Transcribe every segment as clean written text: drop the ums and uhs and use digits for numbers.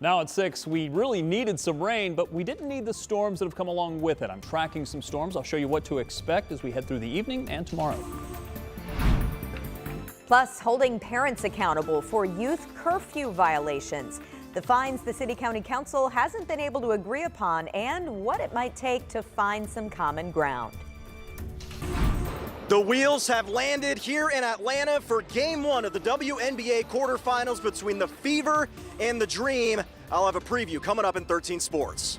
Now at 6, we really needed some rain, but we didn't need the storms that have come along with it. I'm tracking some storms. I'll show you what to expect as we head through the evening and tomorrow. Plus, holding parents accountable for youth curfew violations, the fines the City County Council hasn't been able to agree upon, and what it might take to find some common ground. The wheels have landed here in Atlanta for Game 1 of the WNBA quarterfinals between the Fever and the Dream. I'll have a preview coming up in 13 Sports.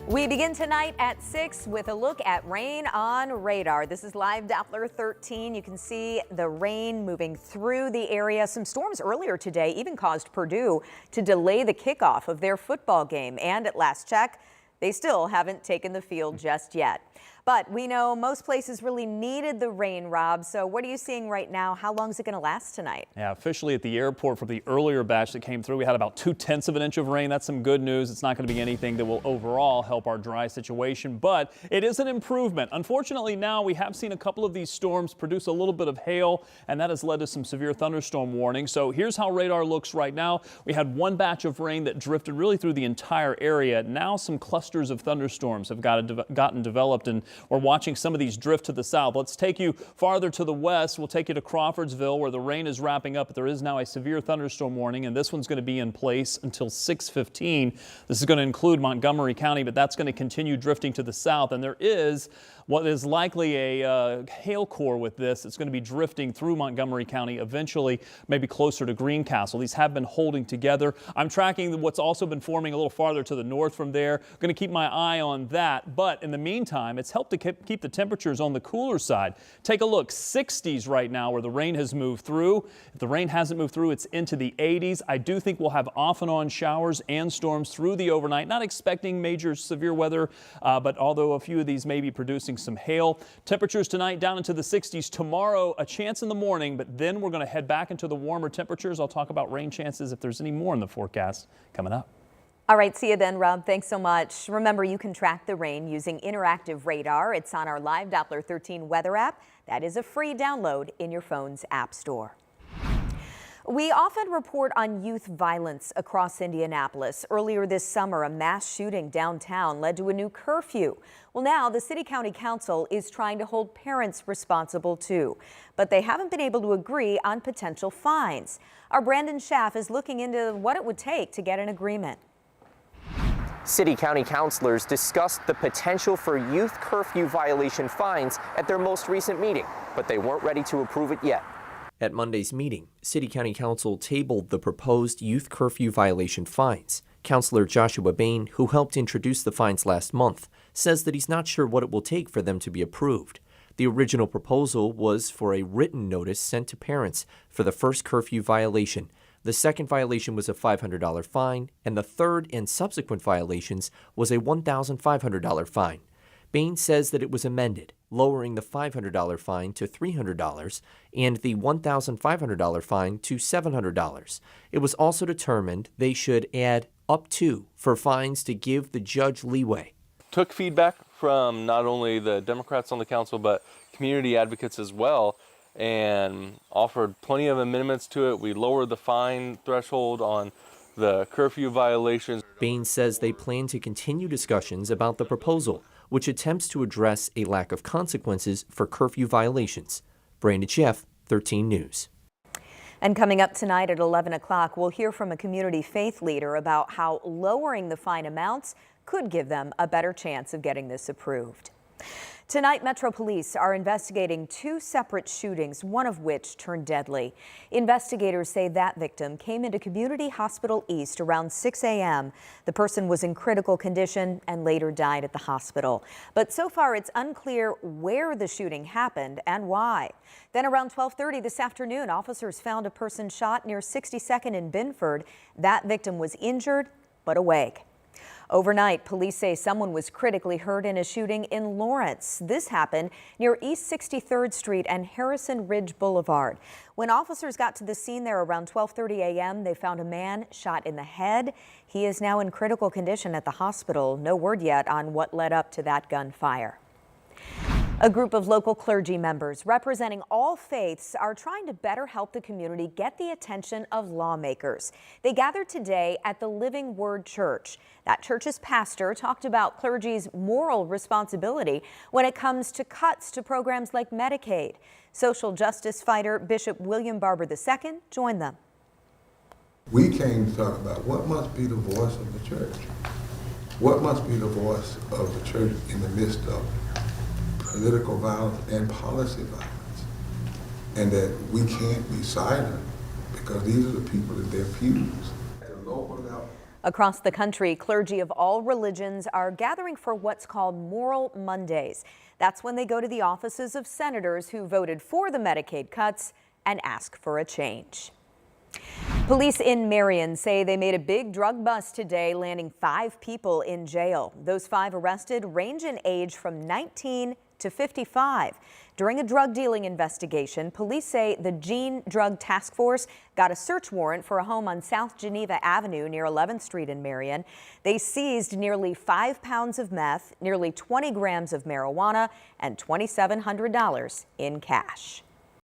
We begin tonight at 6 with a look at rain on radar. This is live Doppler 13. You can see the rain moving through the area. Some storms earlier today even caused Purdue to delay the kickoff of their football game. And at last check, they still haven't taken the field just yet. But we know most places really needed the rain, Rob. So what are you seeing right now? How long is it going to last tonight? Yeah, officially at the airport for the earlier batch that came through, we had about 0.2 of an inch of rain. That's some good news. It's not going to be anything that will overall help our dry situation, but it is an improvement. Unfortunately, now we have seen a couple of these storms produce a little bit of hail, and that has led to some severe thunderstorm warnings. So here's how radar looks right now. We had one batch of rain that drifted really through the entire area. Now some clusters of thunderstorms have gotten developed, and we're watching some of these drift to the south. Let's take you farther to the west. We'll take you to Crawfordsville, where the rain is wrapping up, but there is now a severe thunderstorm warning, and this one's going to be in place until 6:15. This is going to include Montgomery County, but that's going to continue drifting to the south, and there is what is likely a hail core with this. It's going to be drifting through Montgomery County, eventually maybe closer to Greencastle. These have been holding together. I'm tracking what's also been forming a little farther to the north from there. Going to keep my eye on that, but in the meantime, it's helped to keep the temperatures on the cooler side. Take a look, 60s right now where the rain has moved through. If the rain hasn't moved through, it's into the 80s. I do think we'll have off and on showers and storms through the overnight. Not expecting major severe weather, but although a few of these may be producing some hail. Temperatures tonight down into the 60s. Tomorrow, a chance in the morning, but then we're going to head back into the warmer temperatures. I'll talk about rain chances if there's any more in the forecast coming up. All right, see you then, Rob. Thanks so much. Remember, you can track the rain using interactive radar. It's on our live Doppler 13 weather app. That is a free download in your phone's app store. We often report on youth violence across Indianapolis. Earlier this summer, a mass shooting downtown led to a new curfew. Well, now the City County Council is trying to hold parents responsible too, but they haven't been able to agree on potential fines. Our Brandon Schaff is looking into what it would take to get an agreement. City County councilors discussed the potential for youth curfew violation fines at their most recent meeting, but they weren't ready to approve it yet. At Monday's meeting, City County Council tabled the proposed youth curfew violation fines. Councilor Joshua Bain, who helped introduce the fines last month, says that he's not sure what it will take for them to be approved. The original proposal was for a written notice sent to parents for the first curfew violation. The second violation was a $500 fine, and the third and subsequent violations was a $1,500 fine. Bain says that it was amended, lowering the $500 fine to $300 and the $1,500 fine to $700. It was also determined they should add up to for fines to give the judge leeway. Took feedback from not only the Democrats on the council, but community advocates as well, and offered plenty of amendments to it. We lowered the fine threshold on the curfew violations. Bain says they plan to continue discussions about the proposal, which attempts to address a lack of consequences for curfew violations. Brandon Schaff, 13 News. And coming up tonight at 11 o'clock, we'll hear from a community faith leader about how lowering the fine amounts could give them a better chance of getting this approved. Tonight, Metro Police are investigating two separate shootings, one of which turned deadly. Investigators say that victim came into Community Hospital East around 6 a.m. The person was in critical condition and later died at the hospital. But so far, it's unclear where the shooting happened and why. Then around 12:30 this afternoon, officers found a person shot near 62nd in Binford. That victim was injured but awake. Overnight, police say someone was critically hurt in a shooting in Lawrence. This happened near East 63rd Street and Harrison Ridge Boulevard. When officers got to the scene there around 12:30 a.m., they found a man shot in the head. He is now in critical condition at the hospital. No word yet on what led up to that gunfire. A group of local clergy members representing all faiths are trying to better help the community get the attention of lawmakers. They gathered today at the Living Word Church. That church's pastor talked about clergy's moral responsibility when it comes to cuts to programs like Medicaid. Social justice fighter Bishop William Barber II joined them. We came to talk about what must be the voice of the church. What must be the voice of the church in the midst of political violence and policy violence, and that we can't be silent because these are the people in their pews. At the local level. Across the country, clergy of all religions are gathering for what's called Moral Mondays. That's when they go to the offices of senators who voted for the Medicaid cuts and ask for a change. Police in Marion say they made a big drug bust today, landing 5 people in jail. Those 5 arrested range in age from 19 to 55. During a drug dealing investigation, police say the Gene Drug Task Force got a search warrant for a home on South Geneva Avenue near 11th Street in Marion. They seized nearly 5 pounds of meth, nearly 20 grams of marijuana, and $2,700 in cash.